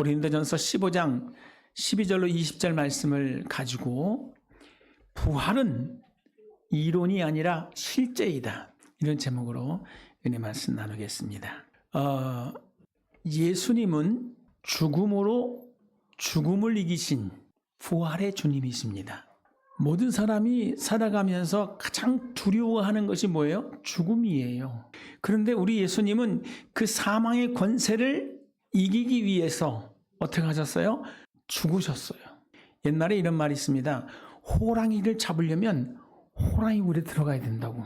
고린도전서 15장 12절로 20절 말씀을 가지고 부활은 이론이 아니라 실제이다. 이런 제목으로 은혜 말씀 나누겠습니다. 예수님은 죽음으로 죽음을 이기신 부활의 주님이십니다. 모든 사람이 살아가면서 가장 두려워하는 것이 뭐예요? 죽음이에요. 그런데 우리 예수님은 그 사망의 권세를 이기기 위해서 어떻게 하셨어요? 죽으셨어요. 옛날에 이런 말이 있습니다. 호랑이를 잡으려면 호랑이 물에 들어가야 된다고.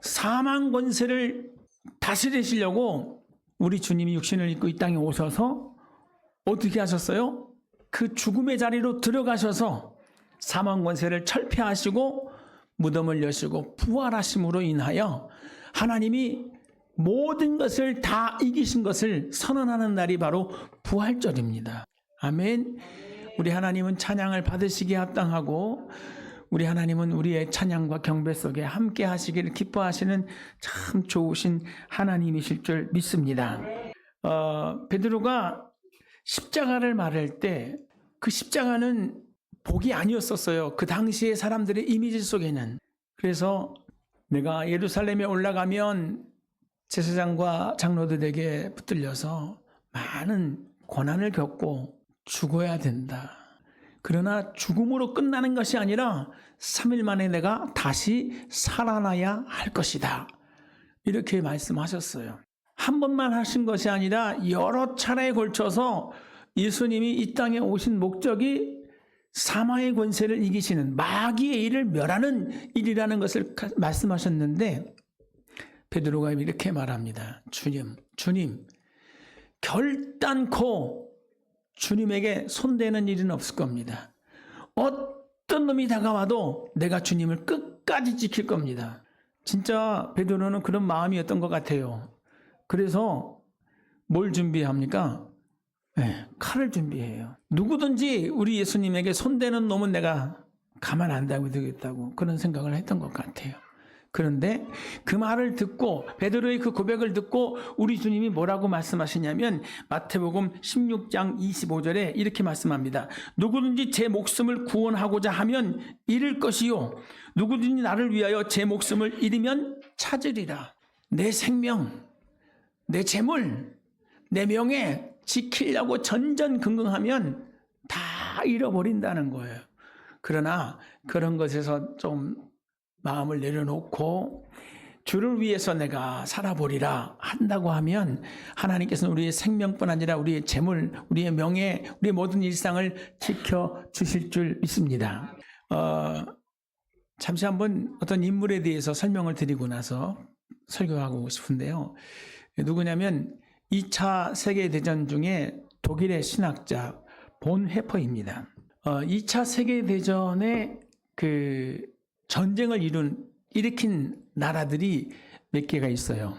사망 권세를 다스리시려고 우리 주님이 육신을 입고 이 땅에 오셔서 어떻게 하셨어요? 그 죽음의 자리로 들어가셔서 사망 권세를 철폐하시고 무덤을 여시고 부활하심으로 인하여 하나님이 모든 것을 다 이기신 것을 선언하는 날이 바로 부활절입니다. 아멘. 우리 하나님은 찬양을 받으시기에 합당하고 우리 하나님은 우리의 찬양과 경배 속에 함께 하시기를 기뻐하시는 참 좋으신 하나님이실 줄 믿습니다. 베드로가 십자가를 말할 때 그 십자가는 복이 아니었었어요. 그 당시의 사람들의 이미지 속에는. 그래서 내가 예루살렘에 올라가면 제사장과 장로들에게 붙들려서 많은 고난을 겪고 죽어야 된다. 그러나 죽음으로 끝나는 것이 아니라 3일 만에 내가 다시 살아나야 할 것이다. 이렇게 말씀하셨어요. 한 번만 하신 것이 아니라 여러 차례에 걸쳐서 예수님이 이 땅에 오신 목적이 사망의 권세를 이기시는 마귀의 일을 멸하는 일이라는 것을 말씀하셨는데 베드로가 이렇게 말합니다. 주님, 결단코 주님에게 손대는 일은 없을 겁니다. 어떤 놈이 다가와도 내가 주님을 끝까지 지킬 겁니다. 진짜 베드로는 그런 마음이었던 것 같아요. 그래서 뭘 준비합니까? 네, 칼을 준비해요. 누구든지 우리 예수님에게 손대는 놈은 내가 가만 안 두고 되겠다고 그런 생각을 했던 것 같아요. 그런데 그 말을 듣고 베드로의 그 고백을 듣고 우리 주님이 뭐라고 말씀하시냐면 마태복음 16장 25절에 이렇게 말씀합니다. 누구든지 제 목숨을 구원하고자 하면 잃을 것이요 누구든지 나를 위하여 제 목숨을 잃으면 찾으리라. 내 생명, 내 재물, 내 명예 지키려고 전전긍긍하면 다 잃어버린다는 거예요. 그러나 그런 것에서 좀 마음을 내려놓고 주를 위해서 내가 살아보리라 한다고 하면 하나님께서는 우리의 생명뿐 아니라 우리의 재물, 우리의 명예, 우리의 모든 일상을 지켜주실 줄 믿습니다. 잠시 한번 어떤 인물에 대해서 설명을 드리고 나서 설교하고 싶은데요. 누구냐면 2차 세계대전 중에 독일의 신학자 본헤퍼입니다. 2차 세계대전에 그 전쟁을 일으킨 나라들이 몇 개가 있어요.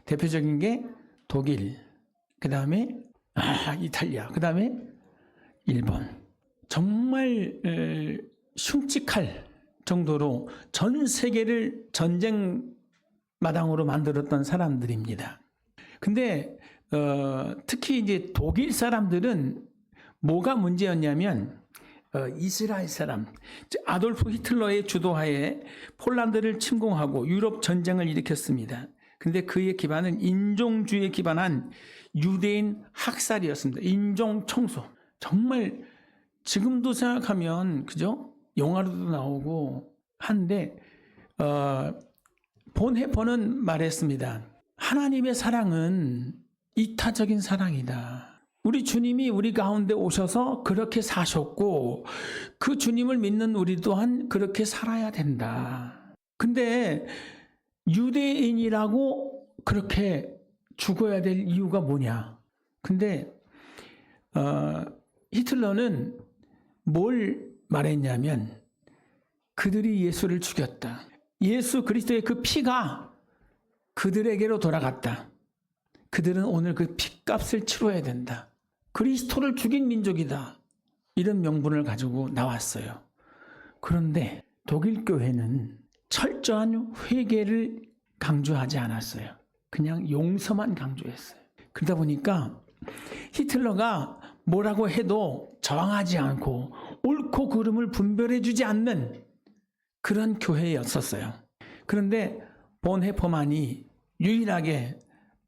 대표적인 게 독일, 그 다음에 이탈리아, 그 다음에 일본. 정말 흉측할 정도로 전 세계를 전쟁 마당으로 만들었던 사람들입니다. 근데 특히 이제 독일 사람들은 뭐가 문제였냐면 이스라엘 사람, 아돌프 히틀러의 주도하에 폴란드를 침공하고 유럽 전쟁을 일으켰습니다. 근데 그의 기반은 인종주의에 기반한 유대인 학살이었습니다. 인종 청소. 정말 지금도 생각하면 그죠? 영화로도 나오고 한데 본헤퍼는 말했습니다. 하나님의 사랑은 이타적인 사랑이다. 우리 주님이 우리 가운데 오셔서 그렇게 사셨고 그 주님을 믿는 우리 또한 그렇게 살아야 된다. 근데 유대인이라고 그렇게 죽어야 될 이유가 뭐냐? 근데 히틀러는 뭘 말했냐면 그들이 예수를 죽였다. 예수 그리스도의 그 피가 그들에게로 돌아갔다. 그들은 오늘 그 핏값을 치러야 된다. 그리스도를 죽인 민족이다. 이런 명분을 가지고 나왔어요. 그런데 독일 교회는 철저한 회개를 강조하지 않았어요. 그냥 용서만 강조했어요. 그러다 보니까 히틀러가 뭐라고 해도 저항하지 않고 옳고 그름을 분별해 주지 않는 그런 교회였었어요. 그런데 본헤퍼만이 유일하게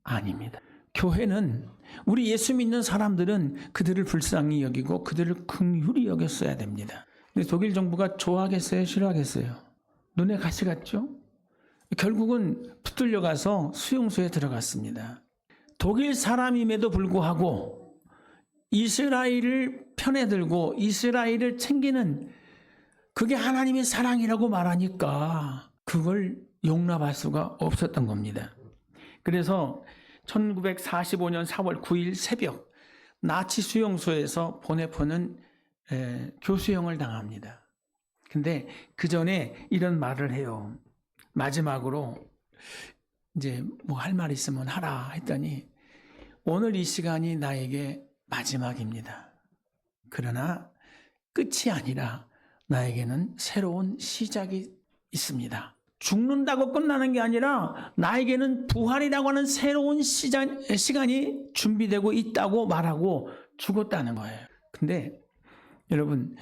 아닙니다. 교회는 우리 예수 믿는 사람들은 그들을 불쌍히 여기고 그들을 긍휼히 여겼어야 됩니다. 근데 독일 정부가 좋아하겠어요? 싫어하겠어요? 눈에 가시 같죠? 결국은 붙들려 가서 수용소에 들어갔습니다. 독일 사람임에도 불구하고 이스라엘을 편에 들고 이스라엘을 챙기는 그게 하나님의 사랑이라고 말하니까 그걸 용납할 수가 없었던 겁니다. 그래서 1945년 4월 9일 새벽 나치 수용소에서 본헤퍼는 교수형을 당합니다. 근데 그 전에 이런 말을 해요. 마지막으로 이제 뭐 할 말 있으면 하라 했더니 오늘 이 시간이 나에게 마지막입니다. 그러나 끝이 아니라 나에게는 새로운 시작이 있습니다. 죽는다고 끝나는 게 아니라 나에게는 부활이라고 하는 새로운 시간이 준비되고 있다고 말하고 죽었다는 거예요. 근데 여러분,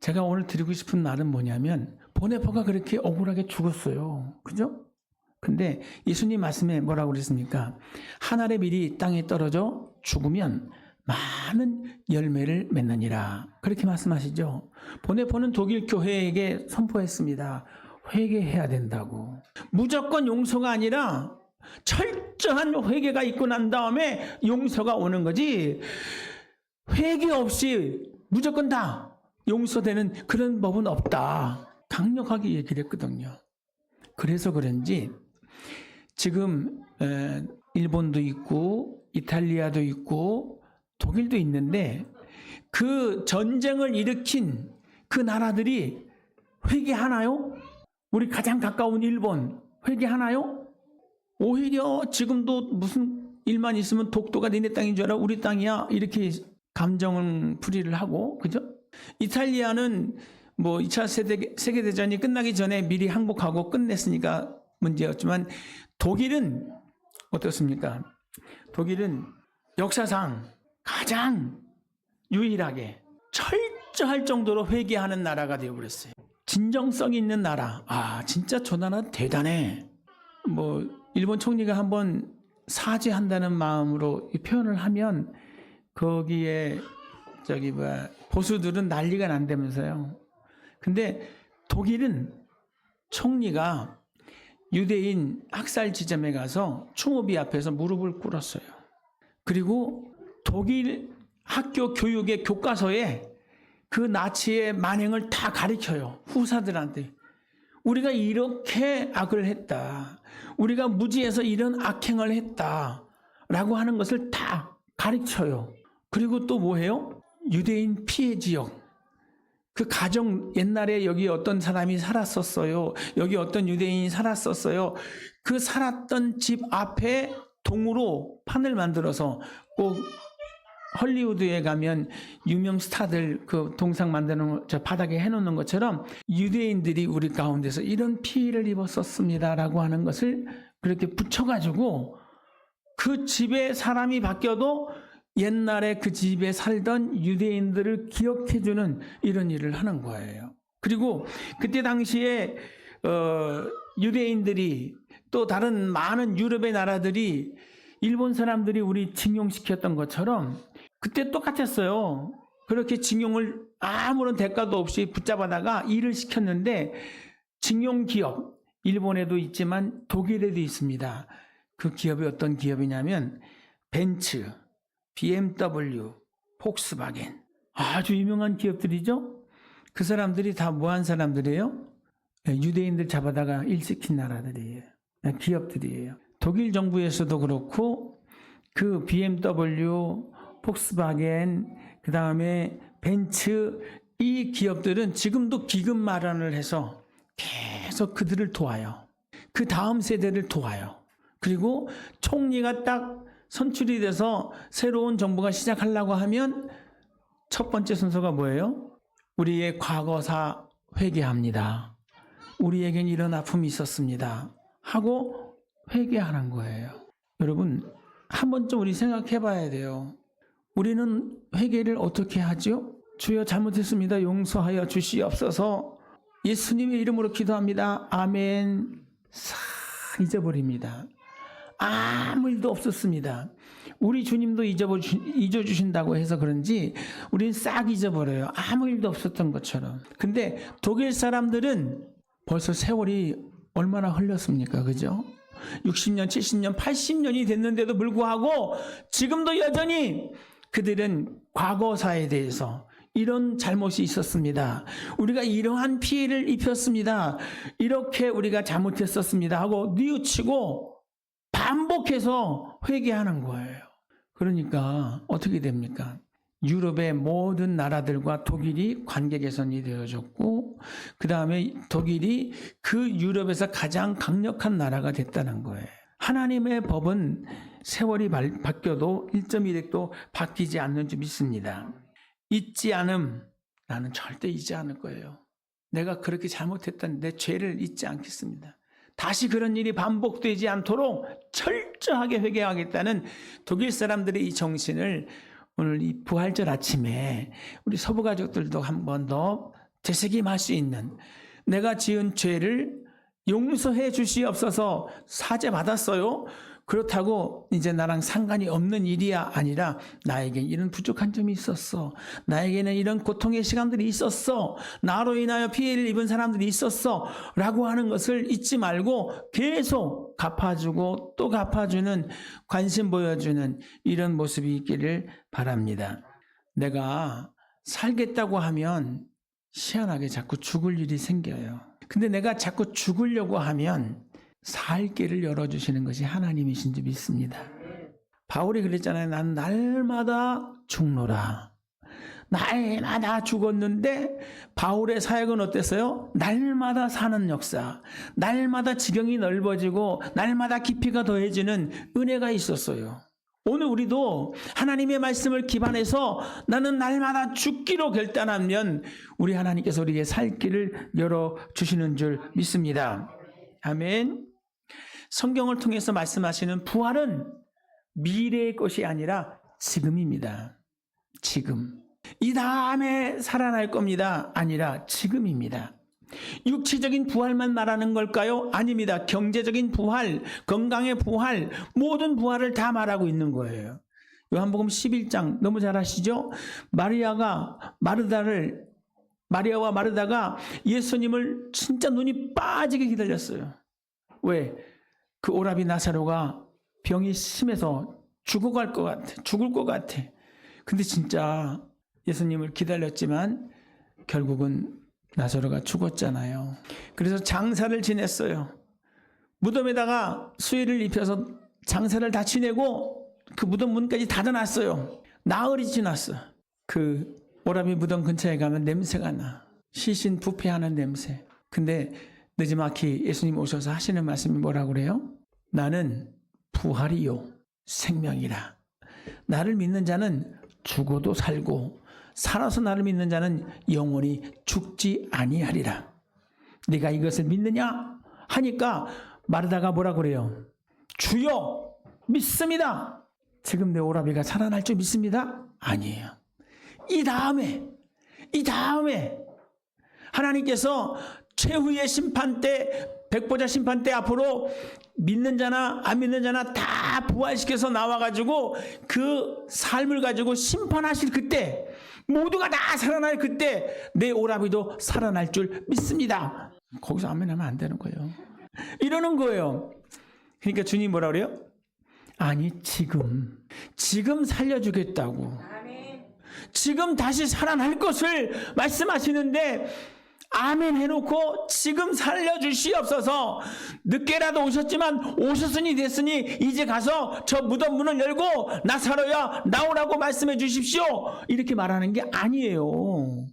제가 오늘 드리고 싶은 말은 뭐냐면 본헤퍼가 그렇게 억울하게 죽었어요. 그죠? 근데 예수님 말씀에 뭐라고 그랬습니까? 한 알의 밀이 땅에 떨어져 죽으면 많은 열매를 맺느니라. 그렇게 말씀하시죠. 본헤퍼는 독일 교회에게 선포했습니다. 회개해야 된다고. 무조건 용서가 아니라 철저한 회개가 있고 난 다음에 용서가 오는 거지, 회개 없이 무조건 다 용서되는 그런 법은 없다. 강력하게 얘기를 했거든요. 그래서 그런지 지금 일본도 있고 이탈리아도 있고 독일도 있는데 그 전쟁을 일으킨 그 나라들이 회개하나요? 우리 가장 가까운 일본 회개하나요? 오히려 지금도 무슨 일만 있으면 독도가 니네 땅인 줄 알아? 우리 땅이야? 이렇게 감정은 풀이를 하고, 그죠? 이탈리아는 뭐 2차 세계대전이 끝나기 전에 미리 항복하고 끝냈으니까 문제였지만 독일은 어떻습니까? 독일은 역사상 가장 유일하게 철저할 정도로 회개하는 나라가 되어버렸어요. 진정성 있는 나라. 아, 진짜 저 나라 대단해. 뭐 일본 총리가 한번 사죄한다는 마음으로 이 표현을 하면 거기에 보수들은 난리가 난다면서요. 근데 독일은 총리가 유대인 학살 지점에 가서 추모비 앞에서 무릎을 꿇었어요. 그리고 독일 학교 교육의 교과서에 그 나치의 만행을 다 가르쳐요. 후사들한테. 우리가 이렇게 악을 했다. 우리가 무지해서 이런 악행을 했다. 라고 하는 것을 다 가르쳐요. 그리고 또 뭐해요? 유대인 피해 지역. 그 가정, 옛날에 여기 어떤 사람이 살았었어요. 여기 어떤 유대인이 살았었어요. 그 살았던 집 앞에 동으로 판을 만들어서 꼭 헐리우드에 가면 유명 스타들 그 동상 만드는 저 바닥에 해놓는 것처럼 유대인들이 우리 가운데서 이런 피해를 입었었습니다라고 하는 것을 그렇게 붙여가지고 그 집에 사람이 바뀌어도 옛날에 그 집에 살던 유대인들을 기억해주는 이런 일을 하는 거예요. 그리고 그때 당시에 유대인들이 또 다른 많은 유럽의 나라들이 일본 사람들이 우리 징용시켰던 것처럼 그때 똑같았어요. 그렇게 징용을 아무런 대가도 없이 붙잡아다가 일을 시켰는데 징용 기업, 일본에도 있지만 독일에도 있습니다. 그 기업이 어떤 기업이냐면 벤츠, BMW, 폭스바겐, 아주 유명한 기업들이죠. 그 사람들이 다 뭐 한 사람들이에요? 유대인들 잡아다가 일 시킨 나라들이에요. 기업들이에요. 독일 정부에서도 그렇고 그 BMW, 폭스바겐, 그 다음에 벤츠, 이 기업들은 지금도 기금 마련을 해서 계속 그들을 도와요. 그 다음 세대를 도와요. 그리고 총리가 딱 선출이 돼서 새로운 정부가 시작하려고 하면 첫 번째 순서가 뭐예요? 우리의 과거사 회개합니다. 우리에겐 이런 아픔이 있었습니다. 하고 회개하는 거예요. 여러분, 한 번쯤 우리 생각해 봐야 돼요. 우리는 회개를 어떻게 하죠? 주여 잘못했습니다. 용서하여 주시옵소서. 예수님의 이름으로 기도합니다. 아멘. 싹 잊어버립니다. 아무 일도 없었습니다. 우리 주님도 잊어주신다고 해서 그런지 우리는 싹 잊어버려요. 아무 일도 없었던 것처럼. 근데 독일 사람들은 벌써 세월이 얼마나 흘렀습니까? 그죠? 60년, 70년, 80년이 됐는데도 불구하고 지금도 여전히 그들은 과거사에 대해서 이런 잘못이 있었습니다. 우리가 이러한 피해를 입혔습니다. 이렇게 우리가 잘못했었습니다 하고 뉘우치고 반복해서 회개하는 거예요. 그러니까 어떻게 됩니까? 유럽의 모든 나라들과 독일이 관계 개선이 되어졌고 그 다음에 독일이 그 유럽에서 가장 강력한 나라가 됐다는 거예요. 하나님의 법은 세월이 바뀌어도 1.1핵도 바뀌지 않는 줄 믿습니다. 잊지 않음, 나는 절대 잊지 않을 거예요. 내가 그렇게 잘못했던 내 죄를 잊지 않겠습니다. 다시 그런 일이 반복되지 않도록 철저하게 회개하겠다는 독일 사람들의 이 정신을 오늘 이 부활절 아침에 우리 서부 가족들도 한 번 더 되새김할 수 있는, 내가 지은 죄를 용서해 주시옵소서, 사죄 받았어요. 그렇다고 이제 나랑 상관이 없는 일이야 아니라 나에게 이런 부족한 점이 있었어. 나에게는 이런 고통의 시간들이 있었어. 나로 인하여 피해를 입은 사람들이 있었어. 라고 하는 것을 잊지 말고 계속 갚아주고 또 갚아주는, 관심 보여주는 이런 모습이 있기를 바랍니다. 내가 살겠다고 하면 희한하게 자꾸 죽을 일이 생겨요. 근데 내가 자꾸 죽으려고 하면 살 길을 열어주시는 것이 하나님이신 줄 믿습니다. 바울이 그랬잖아요. 난 날마다 죽노라. 날마다 죽었는데 바울의 사역은 어땠어요? 날마다 사는 역사, 날마다 지경이 넓어지고 날마다 깊이가 더해지는 은혜가 있었어요. 오늘 우리도 하나님의 말씀을 기반해서 나는 날마다 죽기로 결단하면 우리 하나님께서 우리에게 살 길을 열어주시는 줄 믿습니다. 아멘. 성경을 통해서 말씀하시는 부활은 미래의 것이 아니라 지금입니다. 지금. 이 다음에 살아날 겁니다. 아니라 지금입니다. 육체적인 부활만 말하는 걸까요? 아닙니다. 경제적인 부활, 건강의 부활, 모든 부활을 다 말하고 있는 거예요. 요한복음 11장 너무 잘 아시죠? 마리아와 마르다가 예수님을 진짜 눈이 빠지게 기다렸어요. 왜? 그 오라비 나사로가 병이 심해서 죽을 것 같아. 근데 진짜 예수님을 기다렸지만 결국은 나사로가 죽었잖아요. 그래서 장사를 지냈어요. 무덤에다가 수의를 입혀서 장사를 다 지내고 그 무덤 문까지 닫아놨어요. 나흘이 지났어. 그 오라비 무덤 근처에 가면 냄새가 나. 시신 부패하는 냄새. 근데 느지막이 예수님 오셔서 하시는 말씀이 뭐라고 그래요? 나는 부활이요 생명이라. 나를 믿는 자는 죽어도 살고 살아서 나를 믿는 자는 영원히 죽지 아니하리라. 네가 이것을 믿느냐? 하니까 마르다가 뭐라고 그래요? 주여 믿습니다. 지금 내 오라비가 살아날 줄 믿습니다? 아니에요. 이 다음에 하나님께서 최후의 심판 때, 백보자 심판 때 앞으로 믿는 자나 안 믿는 자나 다 부활시켜서 나와가지고 그 삶을 가지고 심판하실 그때, 모두가 다 살아날 그때 내 오라비도 살아날 줄 믿습니다. 거기서 아멘하면 안 되는 거예요. 이러는 거예요. 그러니까 주님 뭐라 그래요? 아니 지금 살려주겠다고. 지금 다시 살아날 것을 말씀하시는데 아멘 해놓고 지금 살려주시옵소서. 늦게라도 오셨지만 오셨으니 됐으니 이제 가서 저 무덤 문을 열고 나사로야 나오라고 말씀해 주십시오. 이렇게 말하는 게 아니에요.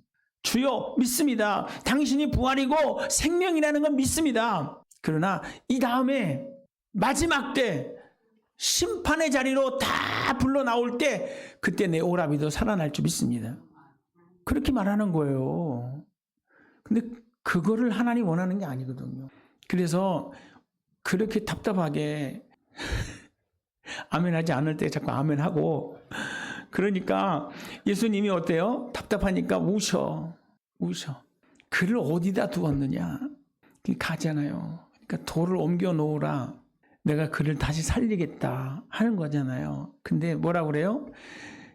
주여 믿습니다. 당신이 부활이고 생명이라는 건 믿습니다. 그러나 이 다음에 마지막 때 심판의 자리로 다 불러 나올 때 그때 내 오라비도 살아날 줄 믿습니다. 그렇게 말하는 거예요. 근데 그거를 하나님 원하는 게 아니거든요. 그래서 그렇게 답답하게 아멘하지 않을 때 자꾸 아멘하고 그러니까 예수님이 어때요? 답답하니까 우셔. 그를 어디다 두었느냐? 가잖아요. 그러니까 돌을 옮겨 놓으라. 내가 그를 다시 살리겠다 하는 거잖아요. 근데 뭐라 그래요?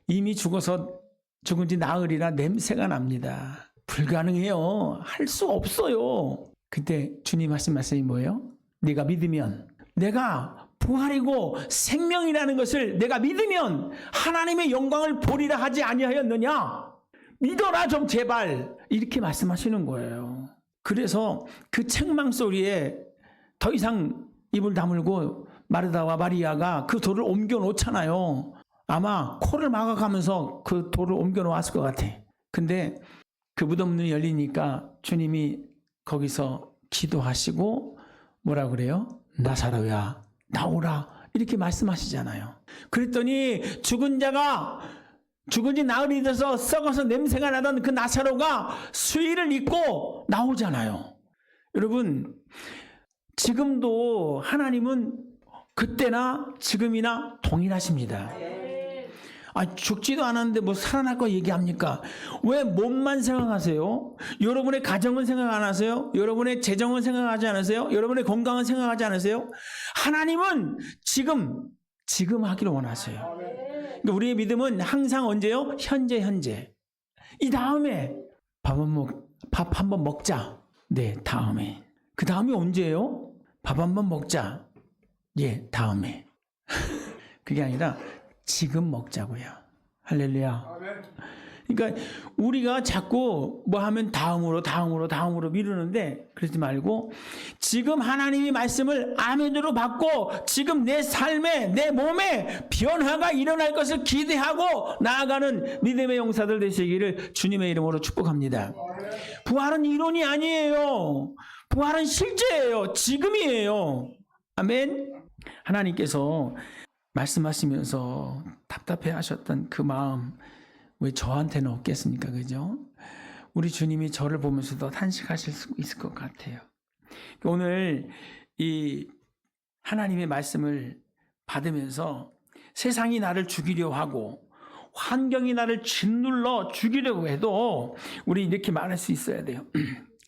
이미 죽어서 죽은 지 나흘이라 냄새가 납니다. 불가능해요. 할 수 없어요. 그때 주님 하신 말씀이 뭐예요? 네가 믿으면, 내가 부활이고 생명이라는 것을 내가 믿으면 하나님의 영광을 보리라 하지 아니하였느냐? 믿어라 좀 제발. 이렇게 말씀하시는 거예요. 그래서 그 책망 소리에 더 이상 입을 다물고 마르다와 마리아가 그 돌을 옮겨 놓잖아요. 아마 코를 막아가면서 그 돌을 옮겨 놓았을 것 같아. 근데 그 무덤 문이 열리니까 주님이 거기서 기도하시고 뭐라 그래요? 나사로야 나오라 이렇게 말씀하시잖아요. 그랬더니 죽은 지 나흘이 돼서 썩어서 냄새가 나던 그 나사로가 수의를 입고 나오잖아요. 여러분, 지금도 하나님은 그때나 지금이나 동일하십니다. 죽지도 않았는데 뭐 살아날 거 얘기합니까? 왜 몸만 생각하세요? 여러분의 가정은 생각 안 하세요? 여러분의 재정은 생각하지 않으세요? 여러분의 건강은 생각하지 않으세요? 하나님은 지금 하기를 원하세요. 그러니까 우리의 믿음은 항상 언제요? 현재. 이 다음에 밥 한번 먹자. 네, 다음에. 그 다음이 언제예요? 밥 한번 먹자. 예, 다음에. 그게 아니라 지금 먹자고요. 할렐루야. 그러니까 우리가 자꾸 뭐 하면 다음으로 미루는데 그러지 말고 지금 하나님이 말씀을 아멘으로 받고 지금 내 삶에 내 몸에 변화가 일어날 것을 기대하고 나아가는 믿음의 용사들 되시기를 주님의 이름으로 축복합니다. 부활은 이론이 아니에요. 부활은 실제예요. 지금이에요. 아멘. 하나님께서 말씀하시면서 답답해 하셨던 그 마음 왜 저한테는 없겠습니까? 그죠? 우리 주님이 저를 보면서도 탄식하실 수 있을 것 같아요. 오늘 이 하나님의 말씀을 받으면서 세상이 나를 죽이려 하고 환경이 나를 짓눌러 죽이려고 해도 우리 이렇게 말할 수 있어야 돼요.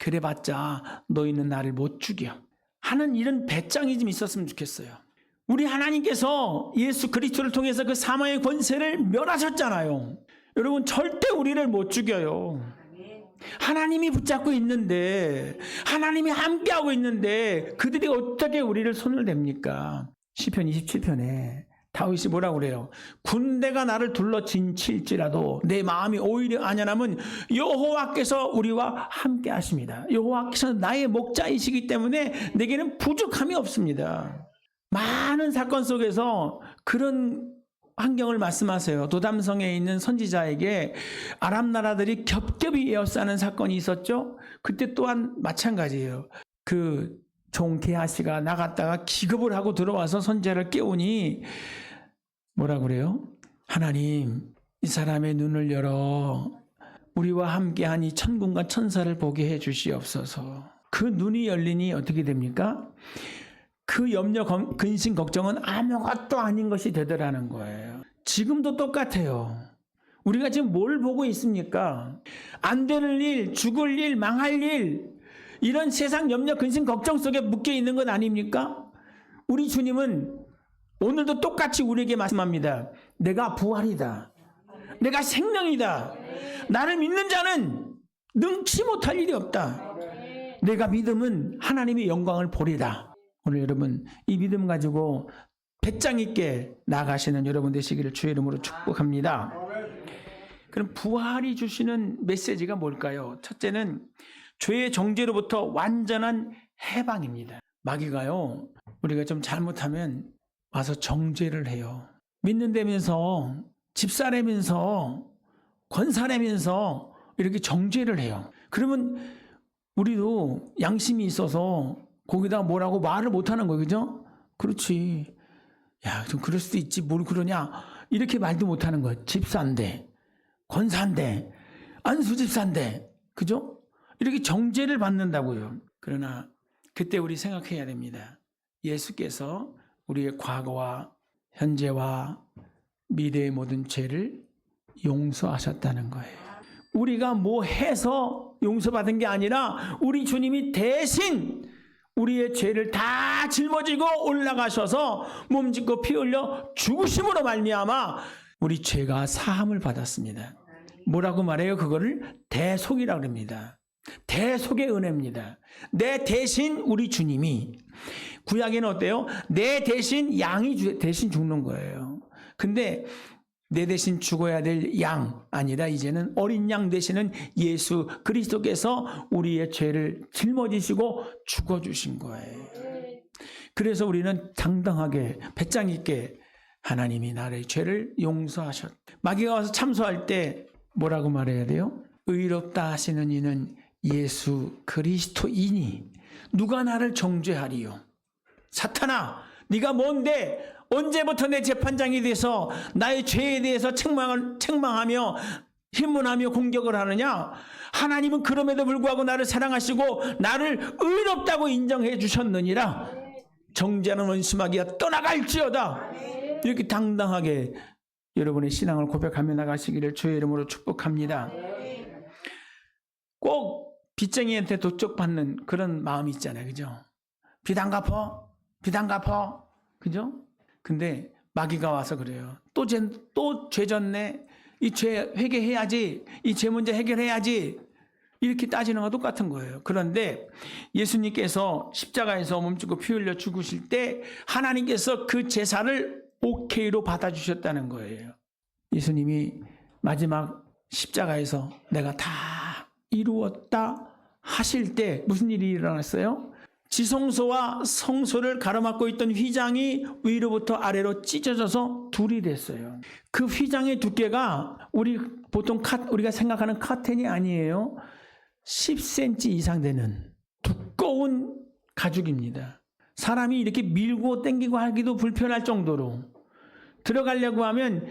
그래봤자 너희는 나를 못 죽여 하는 이런 배짱이 좀 있었으면 좋겠어요. 우리 하나님께서 예수 그리스도를 통해서 그 사망의 권세를 멸하셨잖아요. 여러분 절대 우리를 못 죽여요. 하나님이 붙잡고 있는데 하나님이 함께하고 있는데 그들이 어떻게 우리를 손을 댑니까? 시편 27편에 다윗이 뭐라고 그래요? 군대가 나를 둘러 진칠지라도 내 마음이 오히려 안연함은 여호와께서 우리와 함께 하십니다. 여호와께서 나의 목자이시기 때문에 내게는 부족함이 없습니다. 많은 사건 속에서 그런 환경을 말씀하세요. 도담성에 있는 선지자에게 아람 나라들이 겹겹이 에워싸는 사건이 있었죠. 그때 또한 마찬가지예요. 그 종 게하시가 나갔다가 기겁을 하고 들어와서 선지자를 깨우니 뭐라 그래요? 하나님, 이 사람의 눈을 열어 우리와 함께한 이 천군과 천사를 보게 해 주시옵소서. 그 눈이 열리니 어떻게 됩니까? 그 염려, 근심, 걱정은 아무것도 아닌 것이 되더라는 거예요. 지금도 똑같아요. 우리가 지금 뭘 보고 있습니까? 안 되는 일, 죽을 일, 망할 일, 이런 세상 염려, 근심, 걱정 속에 묶여 있는 것 아닙니까? 우리 주님은 오늘도 똑같이 우리에게 말씀합니다. 내가 부활이다. 내가 생명이다. 나를 믿는 자는 능치 못할 일이 없다. 내가 믿음은 하나님의 영광을 보리라. 오늘 여러분 이 믿음 가지고 배짱 있게 나가시는 여러분 되시기를 주의 이름으로 축복합니다. 그럼 부활이 주시는 메시지가 뭘까요? 첫째는 죄의 정죄로부터 완전한 해방입니다. 마귀가요, 우리가 좀 잘못하면 와서 정죄를 해요. 믿는다면서 집사라면서 권사라면서 이렇게 정죄를 해요. 그러면 우리도 양심이 있어서 거기다 뭐라고 말을 못하는 거예요. 그죠? 그렇지. 야, 좀 그럴 수도 있지. 뭘 그러냐. 이렇게 말도 못하는 거예요. 집사인데, 권사인데, 안수집사인데. 그죠? 이렇게 정죄를 받는다고요. 그러나 그때 우리 생각해야 됩니다. 예수께서 우리의 과거와 현재와 미래의 모든 죄를 용서하셨다는 거예요. 우리가 뭐 해서 용서받은 게 아니라 우리 주님이 대신 우리의 죄를 다 짊어지고 올라가셔서 몸짓고 피 흘려 죽으심으로 말미암아 우리 죄가 사함을 받았습니다. 뭐라고 말해요? 그거를 대속이라고 합니다. 대속의 은혜입니다. 내 대신 우리 주님이, 구약에는 어때요? 내 대신 양이 대신 죽는 거예요. 근데 내 대신 죽어야 될 양 아니라 이제는 어린 양 되시는 예수 그리스도께서 우리의 죄를 짊어지시고 죽어주신 거예요. 그래서 우리는 당당하게 배짱 있게 하나님이 나의 죄를 용서하셨다. 마귀가 와서 참소할 때 뭐라고 말해야 돼요? 의롭다 하시는 이는 예수 그리스도이니 누가 나를 정죄하리요? 사탄아, 네가 뭔데 언제부터 내 재판장이 돼서 나의 죄에 대해서 책망하며 힘문하며 공격을 하느냐? 하나님은 그럼에도 불구하고 나를 사랑하시고 나를 의롭다고 인정해 주셨느니라. 정죄하는 원수마귀가 떠나갈지어다. 이렇게 당당하게 여러분의 신앙을 고백하며 나가시기를 주의 이름으로 축복합니다. 꼭 빚쟁이한테 도적받는 그런 마음이 있잖아요. 그죠? 빚 안 갚어? 빚 안 갚어? 그죠? 근데 마귀가 와서 그래요. 또 죄 졌네. 이 죄 회개해야지. 이 죄 문제 해결해야지. 이렇게 따지는 거 똑같은 거예요. 그런데 예수님께서 십자가에서 몸짓고 피 흘려 죽으실 때 하나님께서 그 제사를 오케이로 받아주셨다는 거예요. 예수님이 마지막 십자가에서 내가 다 이루었다 하실 때 무슨 일이 일어났어요? 지성소와 성소를 가로막고 있던 휘장이 위로부터 아래로 찢어져서 둘이 됐어요. 그 휘장의 두께가 우리가 생각하는 커튼이 아니에요. 10cm 이상 되는 두꺼운 가죽입니다. 사람이 이렇게 밀고 당기고 하기도 불편할 정도로 들어가려고 하면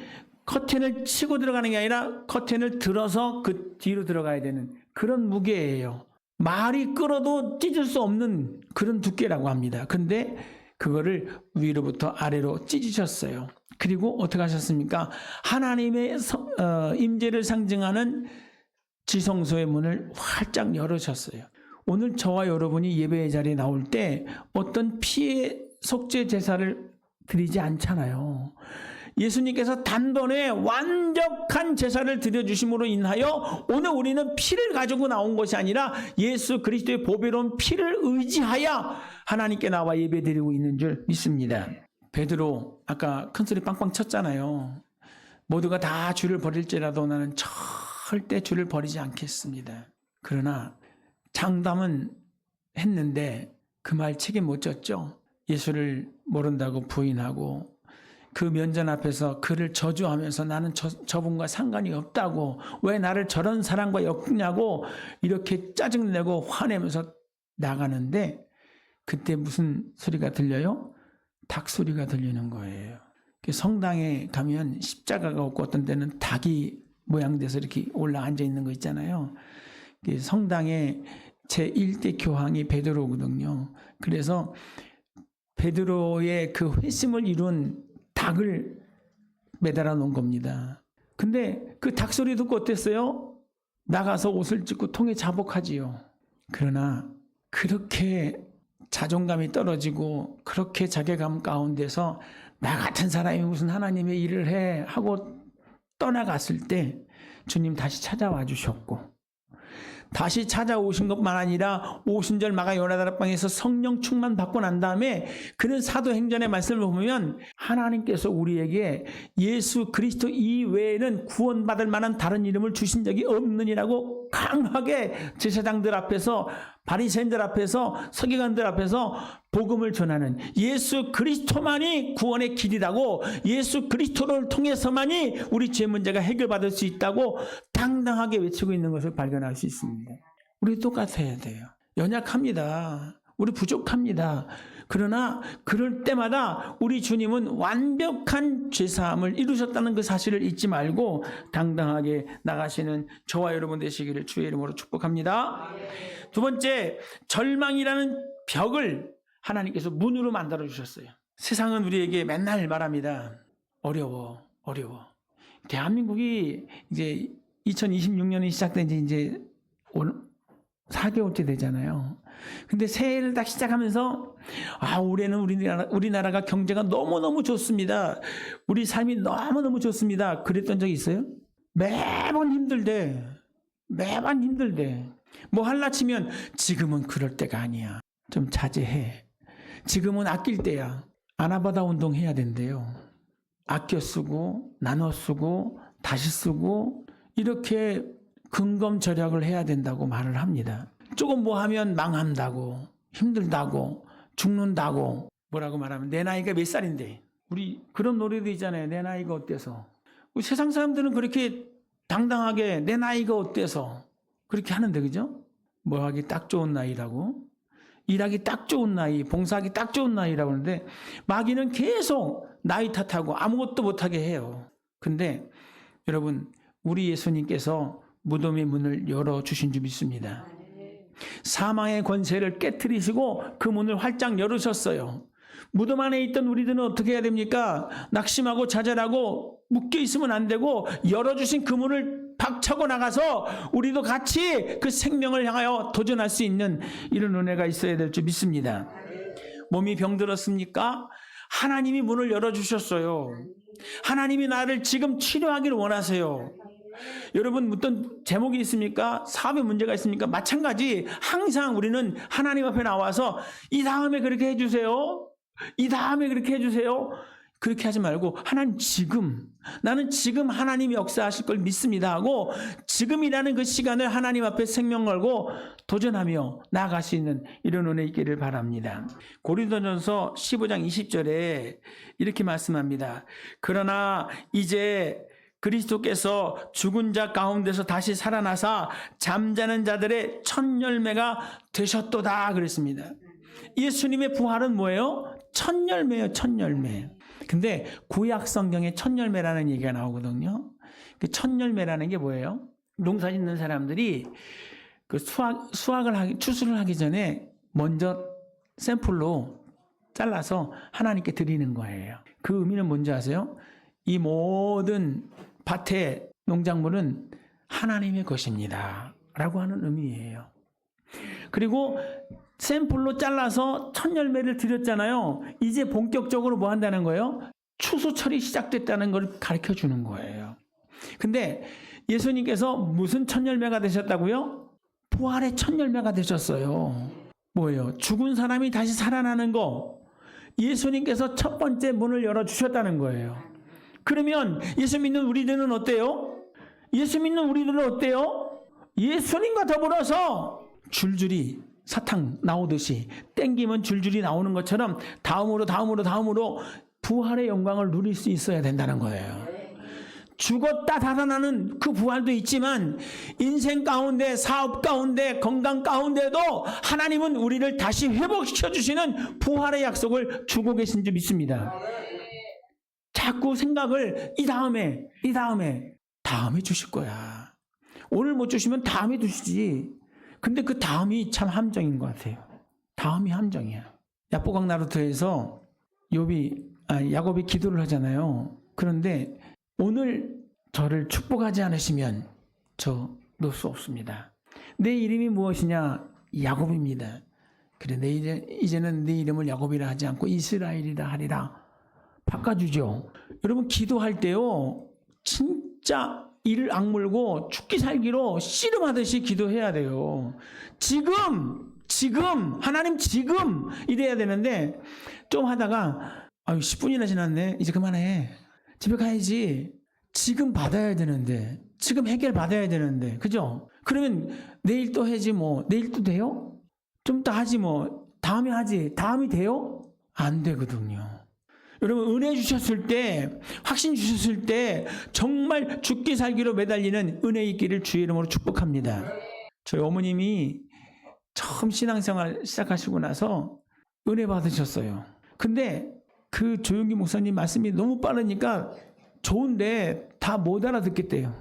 커튼을 치고 들어가는 게 아니라 커튼을 들어서 그 뒤로 들어가야 되는 그런 무게예요. 말이 끌어도 찢을 수 없는 그런 두께라고 합니다. 근데 그거를 위로부터 아래로 찢으셨어요. 그리고 어떻게 하셨습니까? 하나님의 임재를 상징하는 지성소의 문을 활짝 열으셨어요. 오늘 저와 여러분이 예배의 자리에 나올 때 어떤 피의 속죄 제사를 드리지 않잖아요. 예수님께서 단번에 완벽한 제사를 드려주심으로 인하여 오늘 우리는 피를 가지고 나온 것이 아니라 예수 그리스도의 보배로운 피를 의지하여 하나님께 나와 예배드리고 있는 줄 믿습니다. 베드로 아까 큰소리 빵빵 쳤잖아요. 모두가 다 주를 버릴지라도 나는 절대 주를 버리지 않겠습니다. 그러나 장담은 했는데 그 말 책임 못 졌죠. 예수를 모른다고 부인하고 그 면전 앞에서 그를 저주하면서 나는 저분과 상관이 없다고 왜 나를 저런 사람과 엮냐고 이렇게 짜증내고 화내면서 나가는데 그때 무슨 소리가 들려요? 닭 소리가 들리는 거예요. 성당에 가면 십자가가 없고 어떤 때는 닭이 모양돼서 이렇게 올라 앉아 있는 거 있잖아요. 성당의 제1대 교황이 베드로거든요. 그래서 베드로의 그 회심을 이룬 닭을 매달아 놓은 겁니다. 근데 그 닭 소리 듣고 어땠어요? 나가서 옷을 찢고 통에 자복하지요. 그러나 그렇게 자존감이 떨어지고 그렇게 자괴감 가운데서 나 같은 사람이 무슨 하나님의 일을 해 하고 떠나갔을 때 주님 다시 찾아와 주셨고 다시 찾아오신 것만 아니라 오순절 마가 요나다락방에서 성령 충만 받고 난 다음에 그는 사도행전의 말씀을 보면 하나님께서 우리에게 예수 그리스도 이외에는 구원받을 만한 다른 이름을 주신 적이 없느니라고 강하게 제사장들 앞에서 바리새인들 앞에서 서기관들 앞에서 복음을 전하는 예수 그리스도만이 구원의 길이라고 예수 그리스도를 통해서만이 우리 죄 문제가 해결받을 수 있다고 당당하게 외치고 있는 것을 발견할 수 있습니다. 우리 똑같아야 돼요. 연약합니다. 우리 부족합니다. 그러나 그럴 때마다 우리 주님은 완벽한 죄사함을 이루셨다는 그 사실을 잊지 말고 당당하게 나가시는 저와 여러분 되시기를 주의 이름으로 축복합니다. 두 번째, 절망이라는 벽을 하나님께서 문으로 만들어 주셨어요. 세상은 우리에게 맨날 말합니다. 어려워. 대한민국이 이제 2026년이 시작된 지 이제 4개월째 되잖아요. 근데 새해를 딱 시작하면서 올해는 우리나라가 경제가 너무너무 좋습니다. 우리 삶이 너무너무 좋습니다. 그랬던 적이 있어요? 매번 힘들대. 뭐 할라 치면 지금은 그럴 때가 아니야. 좀 자제해. 지금은 아낄 때야. 아나바다 운동 해야 된대요. 아껴 쓰고 나눠 쓰고 다시 쓰고 이렇게 근검절약을 해야 된다고 말을 합니다. 조금 뭐 하면 망한다고, 힘들다고, 죽는다고 뭐라고 말하면 내 나이가 몇 살인데. 우리 그런 노래도 있잖아요. 내 나이가 어때서. 우리 세상 사람들은 그렇게 당당하게 내 나이가 어때서 그렇게 하는데, 그죠? 뭐 하기 딱 좋은 나이라고, 일하기 딱 좋은 나이, 봉사하기 딱 좋은 나이라고 하는데 마귀는 계속 나이 탓하고 아무것도 못하게 해요. 근데 여러분, 우리 예수님께서 무덤의 문을 열어주신 줄 믿습니다. 사망의 권세를 깨트리시고 그 문을 활짝 열으셨어요. 무덤 안에 있던 우리들은 어떻게 해야 됩니까? 낙심하고 좌절하고 묶여 있으면 안 되고 열어주신 그 문을 박차고 나가서 우리도 같이 그 생명을 향하여 도전할 수 있는 이런 은혜가 있어야 될 줄 믿습니다. 몸이 병들었습니까? 하나님이 문을 열어주셨어요. 하나님이 나를 지금 치료하기를 원하세요. 여러분, 어떤 제목이 있습니까? 사업에 문제가 있습니까? 마찬가지. 항상 우리는 하나님 앞에 나와서 이 다음에 그렇게 해주세요. 이 다음에 그렇게 해주세요. 그렇게 하지 말고 하나님 지금, 나는 지금 하나님이 역사하실 걸 믿습니다 하고 지금이라는 그 시간을 하나님 앞에 생명 걸고 도전하며 나아갈 수 있는 이런 은혜 있기를 바랍니다. 고린도전서 15장 20절에 이렇게 말씀합니다. 그러나 이제 그리스도께서 죽은 자 가운데서 다시 살아나사 잠자는 자들의 첫 열매가 되셨도다 그랬습니다. 예수님의 부활은 뭐예요? 첫 열매예요. 첫 열매. 근데 구약 성경에 첫 열매라는 얘기가 나오거든요. 그 첫 열매라는 게 뭐예요? 농사 짓는 사람들이 그 추수를 하기 전에 먼저 샘플로 잘라서 하나님께 드리는 거예요. 그 의미는 뭔지 아세요? 이 모든 밭의 농작물은 하나님의 것입니다 라고 하는 의미예요. 그리고 샘플로 잘라서 첫 열매를 드렸잖아요. 이제 본격적으로 뭐 한다는 거예요? 추수철이 시작됐다는 걸 가르쳐 주는 거예요. 근데 예수님께서 무슨 첫 열매가 되셨다고요? 부활의 첫 열매가 되셨어요. 뭐예요? 죽은 사람이 다시 살아나는 거. 예수님께서 첫 번째 문을 열어주셨다는 거예요. 그러면 예수 믿는 우리들은 어때요? 예수님과 더불어서 줄줄이 사탕 나오듯이 땡기면 줄줄이 나오는 것처럼 다음으로 부활의 영광을 누릴 수 있어야 된다는 거예요. 죽었다 살아나는 그 부활도 있지만 인생 가운데, 사업 가운데, 건강 가운데도 하나님은 우리를 다시 회복시켜 주시는 부활의 약속을 주고 계신 줄 믿습니다. 자꾸 생각을 이 다음에 주실 거야. 오늘 못 주시면 다음에 주시지. 근데 그 다음이 참 함정인 것 같아요. 다음이 함정이야. 야보강 나루터에서 야곱이 기도를 하잖아요. 그런데 오늘 저를 축복하지 않으시면 저 놓을 수 없습니다. 내 이름이 무엇이냐? 야곱입니다. 그래, 이제는 내 이름을 야곱이라 하지 않고 이스라엘이라 하리라. 바꿔주죠. 여러분, 기도할 때요, 진짜 이를 악물고 죽기 살기로 씨름하듯이 기도해야 돼요. 지금 하나님 지금 이래야 되는데 좀 하다가 10분이나 지났네. 이제 그만해. 집에 가야지. 지금 받아야 되는데, 지금 해결 받아야 되는데, 그죠? 그러면 내일 또 해지 뭐. 내일 또 돼요? 좀 이따 하지 뭐. 다음에 하지. 다음이 돼요? 안 되거든요. 여러분, 은혜 주셨을 때, 확신 주셨을 때 정말 죽기 살기로 매달리는 은혜 있기를 주의 이름으로 축복합니다. 저희 어머님이 처음 신앙생활 시작하시고 나서 은혜 받으셨어요. 근데 그 조용기 목사님 말씀이 너무 빠르니까 좋은데 다 못 알아듣겠대요.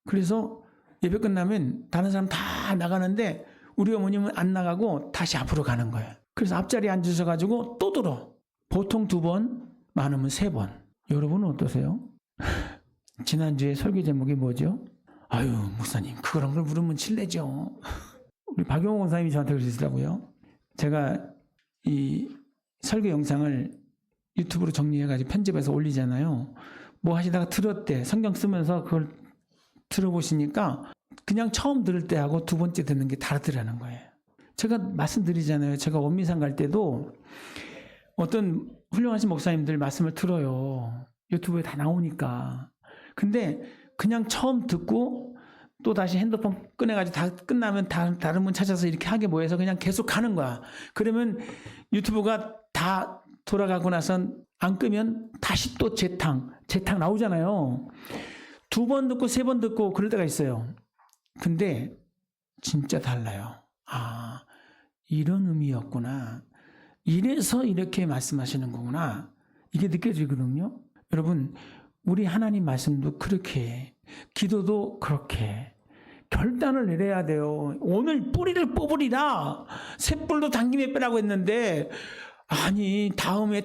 그래서 예배 끝나면 다른 사람 다 나가는데 우리 어머님은 안 나가고 다시 앞으로 가는 거예요. 그래서 앞자리에 앉으셔가지고 또 들어. 보통 2번, 많으면 3번. 여러분은 어떠세요? 지난주에 설교 제목이 뭐죠? 아유, 목사님, 그런 걸 물으면 실례죠. 우리 박용호 권사님이 저한테 그러시더라고요. 제가 이 설교 영상을 유튜브로 정리해가지고 편집해서 올리잖아요. 뭐 하시다가 들었대. 성경 쓰면서 그걸 들어보시니까 그냥 처음 들을 때하고 두 번째 듣는 게 다르더라는 거예요. 제가 말씀드리잖아요. 제가 원미산 갈 때도 어떤 훌륭하신 목사님들 말씀을 들어요. 유튜브에 다 나오니까. 근데 그냥 처음 듣고 또 다시 핸드폰 꺼내가지고 다 끝나면 다른 분 찾아서 이렇게 하게 모여서 그냥 계속 가는 거야. 그러면 유튜브가 다 돌아가고 나선 안 끄면 다시 또 재탕 나오잖아요. 2번 듣고 3번 듣고 그럴 때가 있어요. 근데 진짜 달라요. 아, 이런 의미였구나. 이래서 이렇게 말씀하시는 거구나. 이게 느껴지거든요. 여러분, 우리 하나님 말씀도 그렇게, 기도도 그렇게 결단을 내려야 돼요. 오늘 뿌리를 뽑으리라. 셋불도 당김에 빼라고 했는데 아니 다음에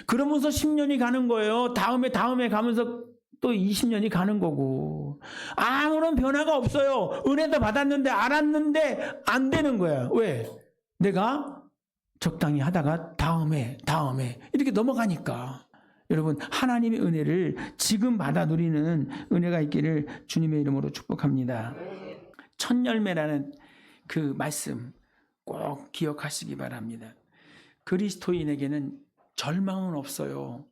그러면서 10년이 가는 거예요. 다음에 가면서 또 20년이 가는 거고 아무런 변화가 없어요. 은혜도 받았는데 알았는데 안 되는 거야. 왜? 내가 적당히 하다가 다음에 이렇게 넘어가니까. 여러분, 하나님의 은혜를 지금 받아 누리는 은혜가 있기를 주님의 이름으로 축복합니다. 첫 열매라는 그 말씀 꼭 기억하시기 바랍니다. 그리스도인에게는 절망은 없어요.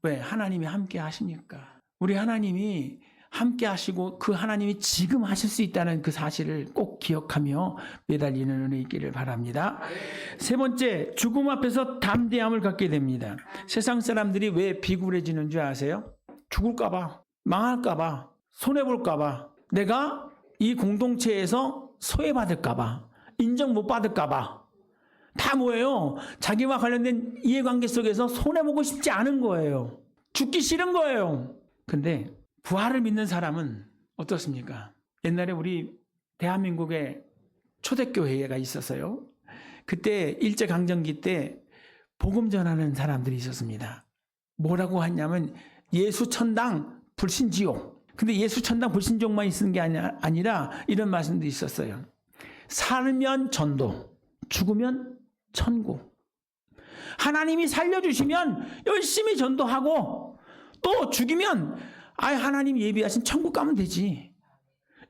왜? 하나님이 함께 하시니까. 우리 하나님이 함께 하시고 그 하나님이 지금 하실 수 있다는 그 사실을 꼭 기억하며 매달리는 은혜 있기를 바랍니다. 세 번째, 죽음 앞에서 담대함을 갖게 됩니다. 세상 사람들이 왜 비굴해지는 줄 아세요? 죽을까봐, 망할까봐, 손해볼까봐, 내가 이 공동체에서 소외받을까봐, 인정 못 받을까봐. 다 뭐예요? 자기와 관련된 이해관계 속에서 손해보고 싶지 않은 거예요. 죽기 싫은 거예요. 근데 부활을 믿는 사람은 어떻습니까? 옛날에 우리 대한민국에 초대교회가 있었어요. 그때 일제강점기 때 복음 전하는 사람들이 있었습니다. 뭐라고 하냐면 예수천당 불신지옥. 근데 예수천당 불신지옥만 있는 게 아니라 이런 말씀도 있었어요. 살면 전도, 죽으면 천국. 하나님이 살려주시면 열심히 전도하고 또 죽이면 하나님 예비하신 천국 가면 되지.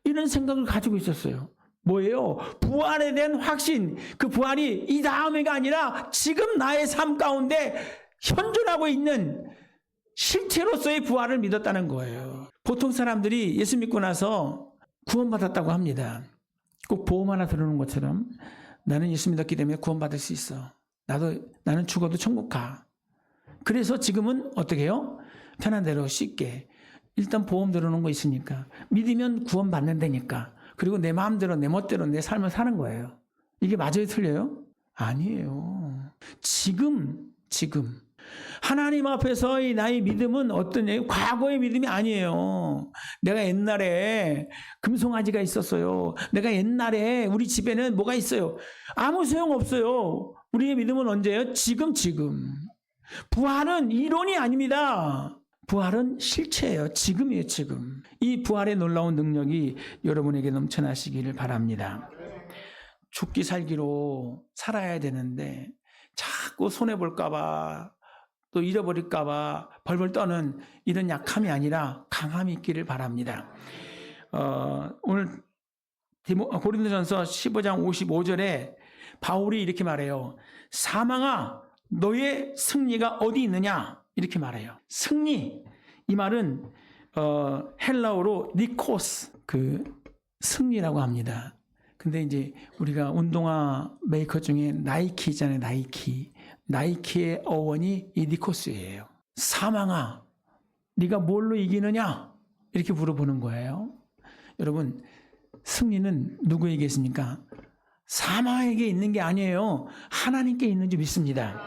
이런 생각을 가지고 있었어요. 뭐예요? 부활에 대한 확신. 그 부활이 이 다음에가 아니라 지금 나의 삶 가운데 현존하고 있는 실체로서의 부활을 믿었다는 거예요. 보통 사람들이 예수 믿고 나서 구원받았다고 합니다. 꼭 보험 하나 들어오는 것처럼 나는 예수 믿었기 때문에 구원받을 수 있어. 나는 죽어도 천국 가. 그래서 지금은 어떻게 해요? 편한 대로 쉽게. 일단 보험 들어놓은 거 있으니까. 믿으면 구원 받는다니까. 그리고 내 마음대로 내 멋대로 내 삶을 사는 거예요. 이게 맞아요, 틀려요? 아니에요. 지금 하나님 앞에서의 나의 믿음은 어떤 과거의 믿음이 아니에요. 내가 옛날에 금송아지가 있었어요. 내가 옛날에 우리 집에는 뭐가 있어요. 아무 소용없어요. 우리의 믿음은 언제예요? 지금. 부활은 이론이 아닙니다. 부활은 실체예요. 지금이에요, 지금. 이 부활의 놀라운 능력이 여러분에게 넘쳐나시기를 바랍니다. 죽기 살기로 살아야 되는데 자꾸 손해볼까봐 또 잃어버릴까봐 벌벌 떠는 이런 약함이 아니라 강함이 있기를 바랍니다. 오늘 고린도전서 15장 55절에 바울이 이렇게 말해요. 사망아, 너의 승리가 어디 있느냐? 이렇게 말해요. 승리, 이 말은 헬라어로 니코스, 그 승리라고 합니다. 근데 이제 우리가 운동화 메이커 중에 나이키 있잖아요. 나이키의 어원이 이 니코스예요. 사망아, 네가 뭘로 이기느냐? 이렇게 물어보는 거예요. 여러분, 승리는 누구에게 있습니까? 사망에게 있는 게 아니에요. 하나님께 있는 줄 믿습니다.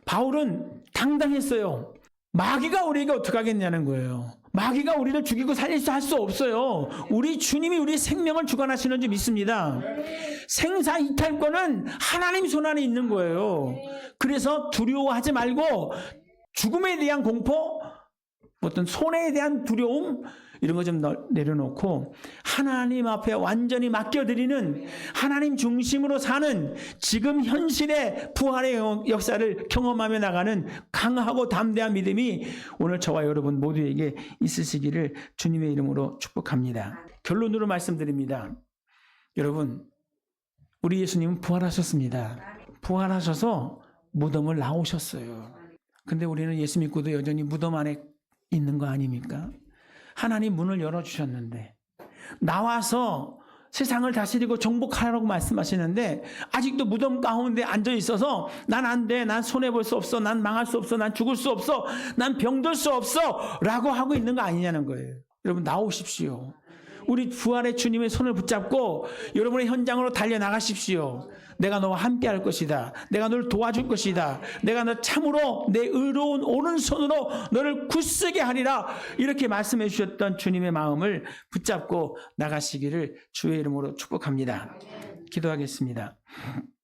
바울은 당당했어요. 마귀가 우리에게 어떻게 하겠냐는 거예요. 마귀가 우리를 죽이고 살릴 수 할 수 없어요. 우리 주님이 우리 생명을 주관하시는 줄 믿습니다. 생사 이탈권은 하나님 손 안에 있는 거예요. 그래서 두려워하지 말고 죽음에 대한 공포 어떤 손해에 대한 두려움 이런 거 좀 내려놓고 하나님 앞에 완전히 맡겨드리는 하나님 중심으로 사는 지금 현실의 부활의 역사를 경험하며 나가는 강하고 담대한 믿음이 오늘 저와 여러분 모두에게 있으시기를 주님의 이름으로 축복합니다. 결론으로 말씀드립니다. 여러분, 우리 예수님은 부활하셨습니다. 부활하셔서 무덤을 나오셨어요. 근데 우리는 예수 믿고도 여전히 무덤 안에 있는 거 아닙니까? 하나님 문을 열어주셨는데 나와서 세상을 다스리고 정복하라고 말씀하시는데 아직도 무덤 가운데 앉아 있어서 난 안 돼, 난 손해볼 수 없어, 난 망할 수 없어, 난 죽을 수 없어, 난 병들 수 없어 라고 하고 있는 거 아니냐는 거예요. 여러분 나오십시오. 우리 부활의 주님의 손을 붙잡고 여러분의 현장으로 달려나가십시오. 내가 너와 함께 할 것이다. 내가 너를 도와줄 것이다. 내가 너 참으로 내 의로운 오른손으로 너를 굳세게 하리라. 이렇게 말씀해 주셨던 주님의 마음을 붙잡고 나가시기를 주의 이름으로 축복합니다. 기도하겠습니다.